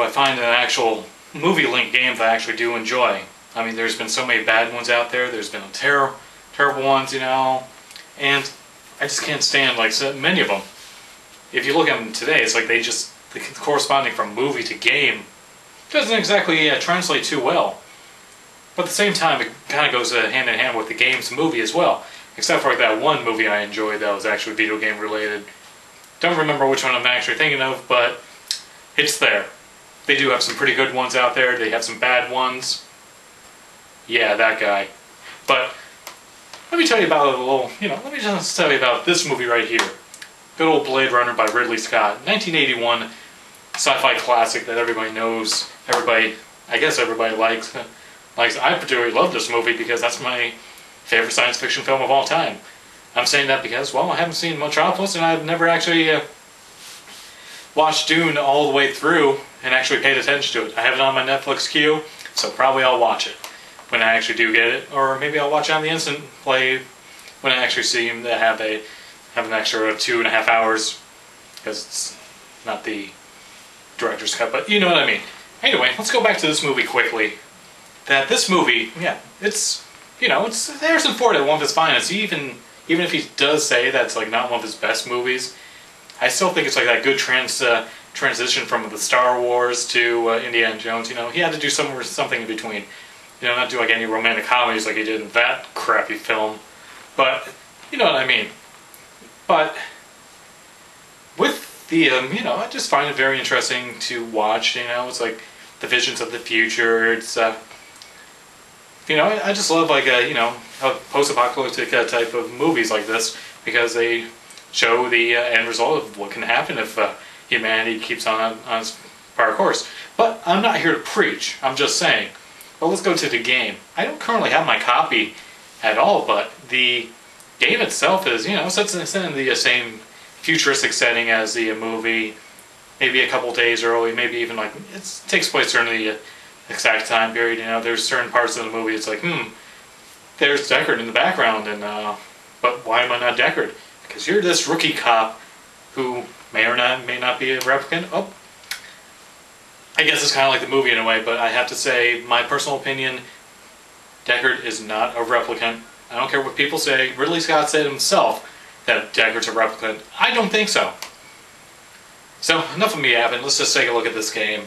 do I find an actual movie-linked game that I actually do enjoy. I mean, there's been so many bad ones out there. There's been terrible ones, you know, and I just can't stand like so many of them. If you look at them today, it's like the corresponding from movie to game doesn't exactly translate too well. But at the same time, it kind of goes hand in hand with the game's movie as well. Except for like that one movie I enjoyed that was actually video game related. Don't remember which one I'm actually thinking of, but it's there. They do have some pretty good ones out there. They have some bad ones. Yeah, that guy. But let me tell you about a little, let me just tell you about this movie right here. Good old Blade Runner by Ridley Scott. 1981 sci-fi classic that everybody knows. I guess everybody likes. I particularly love this movie because that's my favorite science fiction film of all time. I'm saying that because, well, I haven't seen Metropolis and I've never actually watched Dune all the way through and actually paid attention to it. I have it on my Netflix queue, so probably I'll watch it when I actually do get it, or maybe I'll watch it on the instant play when I actually see them that have an extra 2.5 hours, because it's not the director's cut, but you know what I mean. Anyway, let's go back to this movie quickly. This movie, yeah, it's Harrison Ford at one of his finest. Even if he does say that's like not one of his best movies, I still think it's like that good transition from the Star Wars to Indiana Jones. He had to do something in between. Not do like any romantic comedies like he did in that crappy film. But, you know what I mean. But, with the, I just find it very interesting to watch, it's like the visions of the future. It's, I just love like, post-apocalyptic type of movies like this because they show the end result of what can happen if humanity keeps on its prior course. But I'm not here to preach, I'm just saying. But let's go to the game. I don't currently have my copy at all, but the game itself is, it's in the same futuristic setting as the movie, maybe a couple days early, maybe even like, it takes place during the exact time period, there's certain parts of the movie, it's like, there's Deckard in the background, and, but why am I not Deckard? Because you're this rookie cop who may not be a replicant. Oh, I guess it's kind of like the movie in a way, but I have to say, my personal opinion, Deckard is not a replicant. I don't care what people say. Ridley Scott said himself that Deckard's a replicant. I don't think so. So, enough of me yapping. Let's just take a look at this game.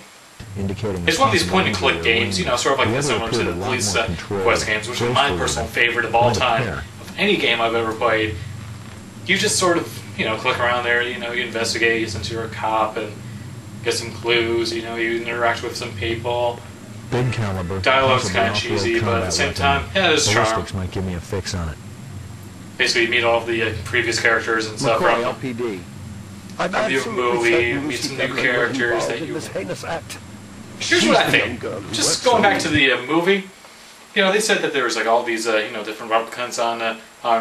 It's one of these point-and-click games, sort of like similar to the Police Quest games, which is my personal favorite of all time. Of any game I've ever played, you just sort of, click around there, you investigate since you're a cop and get some clues, you interact with some people. Big caliber. Dialogue's kind of cheesy, but at the same time, yeah, there's charm. Might give me a fix on it. Basically, you meet all of the previous characters and stuff from LPD. the movie, meet some new characters that you... Here's what I think. Just going back to the movie, they said that there was like all these, different replicants on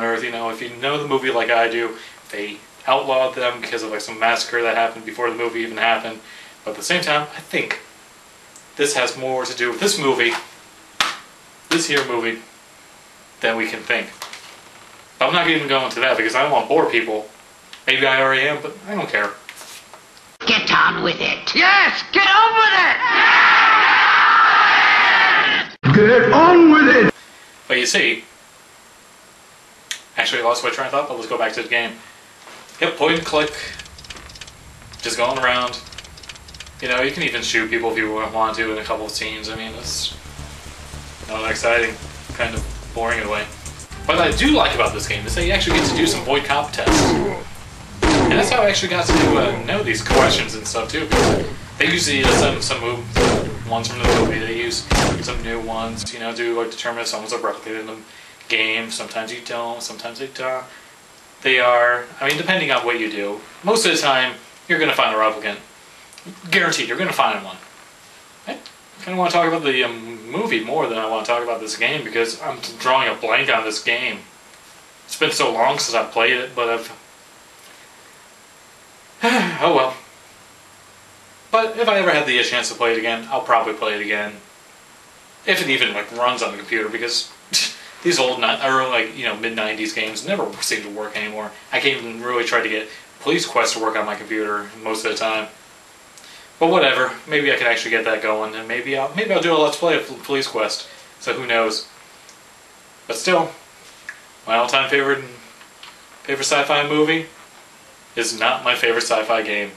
Earth. If you know the movie like I do, they outlawed them because of like some massacre that happened before the movie even happened. But at the same time, I think this has more to do with this here movie, than we can think. But I'm not even going to that because I don't want to bore people. Maybe I already am, but I don't care. Get on with it. Yes, get on with it! Get on with it! But you see, actually I lost my train of thought, but let's go back to the game. Yep, point and click, just going around. You can even shoot people if you want to in a couple of scenes. I mean, it's not exciting, kind of boring in a way. But what I do like about this game is that you actually get to do some void comp tests. And that's how I actually got to know these questions and stuff too, because they use some ones from the movie, they use some new ones, to like determine if someone's a replicant in the game. Sometimes you don't, sometimes they don't. They are, depending on what you do, most of the time, you're going to find a replicant. Guaranteed, you're going to find one. I kind of want to talk about the movie more than I want to talk about this game, because I'm drawing a blank on this game. It's been so long since I've played it, but I've... oh well. But if I ever had the chance to play it again, I'll probably play it again. If it even runs on the computer, because these old, mid-90s games never seem to work anymore. I can't even really try to get Police Quest to work on my computer most of the time. But whatever, maybe I can actually get that going, and maybe I'll do a Let's Play of Police Quest. So who knows? But still, my all-time favorite sci-fi movie is not my favorite sci-fi game.